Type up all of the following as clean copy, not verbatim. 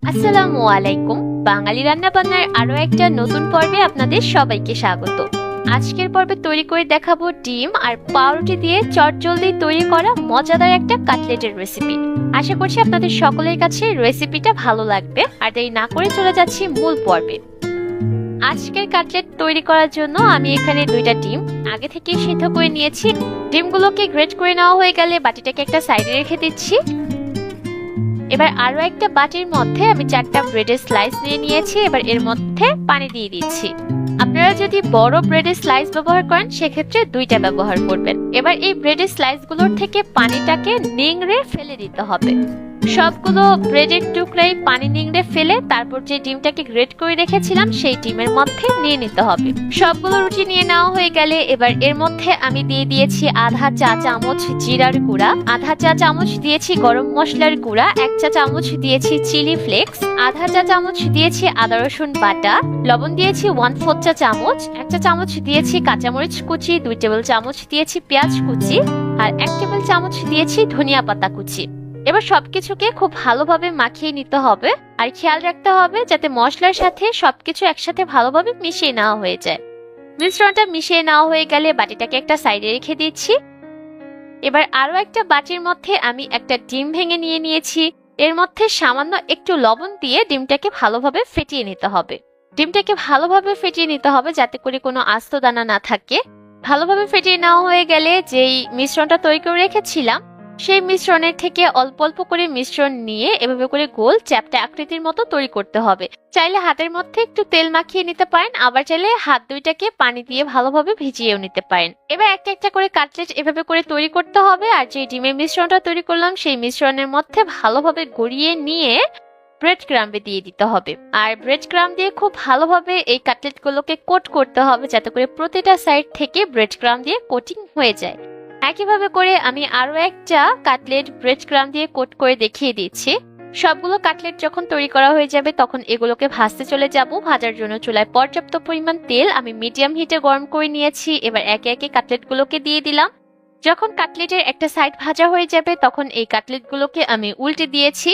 আসসালামু আলাইকুম। বাঙালি রান্নাবান্নার আরো একটা নতুন পর্বে আপনাদের সবাইকে স্বাগত। আজকের পর্বে তৈরি করে দেখাবো ডিম আর পাউরুটি দিয়ে চটজলদি তৈরি করা মজাদার একটা কাটলেটের রেসিপি। আশা করছি আপনাদের সকলের কাছে রেসিপিটা ভালো লাগবে। আর দেরি না করে চলে যাচ্ছি মূল পর্বে। আজকের কাটলেট তৈরি করার জন্য আমি এখানে 2টা ডিম আগে থেকে সিদ্ধ করে নিয়েছি। ডিমগুলোকে গ্রেট করে নেওয়া হয়ে গেলে বাটিটাকে একটা সাইডে রেখে দিচ্ছি। এবার আরো একটা বাটির মধ্যে আমি 4টা ব্রেডের স্লাইস নিয়ে নিয়েছি। এবার এর মধ্যে পানি দিয়ে দিচ্ছি। আপনারা যদি বড় ব্রেডের স্লাইস ব্যবহার করেন সেক্ষেত্রে 2টা ব্যবহার করবেন। এবার এই ব্রেডের স্লাইসগুলোর থেকে পানিটাকে নিংড়ে ফেলে দিতে হবে। সবগুলো ব্রেডের টুকরাই পানি নিংড়ে ফেলে তারপর যে ডিমটাকে গ্রেট করে রেখেছিলাম সেই ডিমের মধ্যে নিয়ে নিতে হবে। সবগুলো রুটি নিয়ে নেওয়া হয়ে গেলে এবার এর মধ্যে আমি দিয়ে দিয়েছি আধা চা চামচ জিরার গুঁড়া, আধা চা চামচ দিয়েছি গরম মশলার গুঁড়া, 1 চা চামচ দিয়েছি চিলি ফ্লেক্স, আধা চা চামচ দিয়েছি আদা রসুন বাটা, লবণ দিয়েছি 1/4 চা চামচ, 1 চা চামচ দিয়েছি কাঁচামরিচ কুচি, 2 টেবিল চামচ দিয়েছি পেঁয়াজ কুচি আর 1 টেবিল চামচ দিয়েছি ধনিয়া পাতা কুচি। এবার সবকিছুকে খুব ভালোভাবে মাখিয়ে নিতে হবে আর খেয়াল রাখতে হবে যাতে মশলার সাথে সবকিছু একসাথে ভালোভাবে মিশিয়ে নেওয়া হয়ে যায়। মিশ্রণটা মিশিয়ে নেওয়া হয়ে গেলে বাটিটাকে একটা সাইডে রেখে দিচ্ছি। এবার আরো একটা বাটির মধ্যে আমি একটা ডিম ভেঙে নিয়ে নিয়েছি। এর মধ্যে সামান্য একটু লবণ দিয়ে ডিমটাকে ভালোভাবে ফেটিয়ে নিতে হবে। ডিমটাকে ভালোভাবে ফেটিয়ে নিতে হবে যাতে করে কোনো আস্ত দানা না থাকে। ভালোভাবে ফেটিয়ে নেওয়া হয়ে গেলে যেই মিশ্রণটা তৈরি করে রেখেছিলাম সেই মিশ্রণের থেকে অল্প অল্প করে মিশ্রণ নিয়ে এভাবে করে গোল চ্যাপ্টা আকৃতির মতো তৈরি করতে হবে। চাইলে হাতের মধ্যে একটু তেল মাখিয়ে নিতে পারেন, আবার চাইলে হাত দুইটাকে পানি দিয়ে ভালোভাবে ভিজিয়েও নিতে পারেন। এবার একটা একটা করে কাটলেট এভাবে করে তৈরি করতে হবে। আর যে ডিমের মিশ্রণটা তৈরি করলাম সেই মিশ্রণের মধ্যে ভালোভাবে গড়িয়ে নিয়ে ব্রেড ক্রাম্বে দিয়ে দিতে হবে। আর ব্রেড ক্রাম্ব দিয়ে খুব ভালোভাবে এই কাটলেটগুলোকে কোট করতে হবে যাতে করে প্রতিটা সাইড থেকে ব্রেড ক্রাম্ব দিয়ে কোটিং হয়ে যায়। একইভাবে করে আমি আরো একটা কাটলেট ব্রেড ক্রাম্ব দিয়ে কোট করে দেখিয়ে দিচ্ছি। সবগুলো কাটলেট যখন তৈরি করা হয়ে যাবে তখন এগুলোকে ভাজতে চলে যাব। ভাজার জন্য চুলায় পর্যাপ্ত পরিমাণ তেল আমি মিডিয়াম হিটে গরম করে নিয়েছি। এবার একে একে কাটলেটগুলোকে দিয়ে দিলাম। যখন কাটলেটের একটা সাইড ভাজা হয়ে যাবে তখন এই কাটলেটগুলোকে আমি উল্টে দিয়েছি।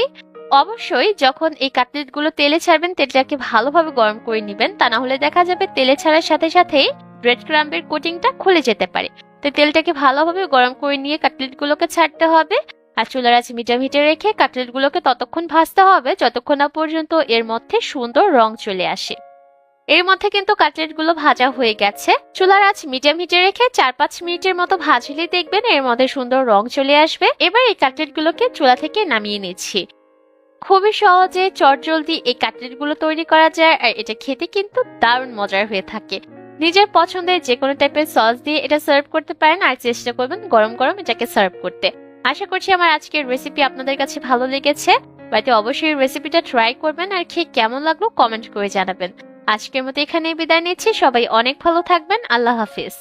অবশ্যই যখন এই কাটলেটগুলো তেলে ছাড়বেন তেলটাকে ভালোভাবে গরম করে নেবেন, তা না হলে দেখা যাবে তেলে ছাড়ার সাথে সাথেই ব্রেড ক্রাম্বের কোটিংটা খুলে যেতে পারে। তো তেলটাকে ভালোভাবে গরম করে নিয়ে কাটলেটগুলোকে ছাড়তে হবে। আর চুলার আঁচ মিডিয়াম হিটে রেখে কাটলেটগুলোকে ততক্ষণ ভাজতে হবে যতক্ষণ না পর্যন্ত এর মধ্যে সুন্দর রং চলে আসে। এর মধ্যে কিন্তু কাটলেটগুলো ভাজা হয়ে গেছে। চুলার আঁচ মিডিয়াম হিটে রেখে 4-5 মিনিটের মতো ভাজলে দেখবেন এর মধ্যে সুন্দর রং চলে আসবে। এবার এই কাটলেটগুলোকে চুলা থেকে নামিয়ে নিচ্ছি। খুবই সহজে চটজলদি এই কাটলেটগুলো তৈরি করা যায় আর এটা খেতে কিন্তু দারুণ মজার হয়ে থাকে। নিজের পছন্দের যে কোনো টাইপের সস দিয়ে এটা সার্ভ করতে পারেন আর চেষ্টা করবেন গরম গরম এটাকে সার্ভ করতে। আশা করছি আমার আজকের রেসিপি আপনাদের কাছে ভালো লেগেছে। বাড়িতে অবশ্যই রেসিপিটা ট্রাই করবেন আর খেয়ে কেমন লাগলো কমেন্ট করে জানাবেন। আজকের মতো এখানেই বিদায় নিচ্ছি। সবাই অনেক ভালো থাকবেন। আল্লাহ হাফিজ।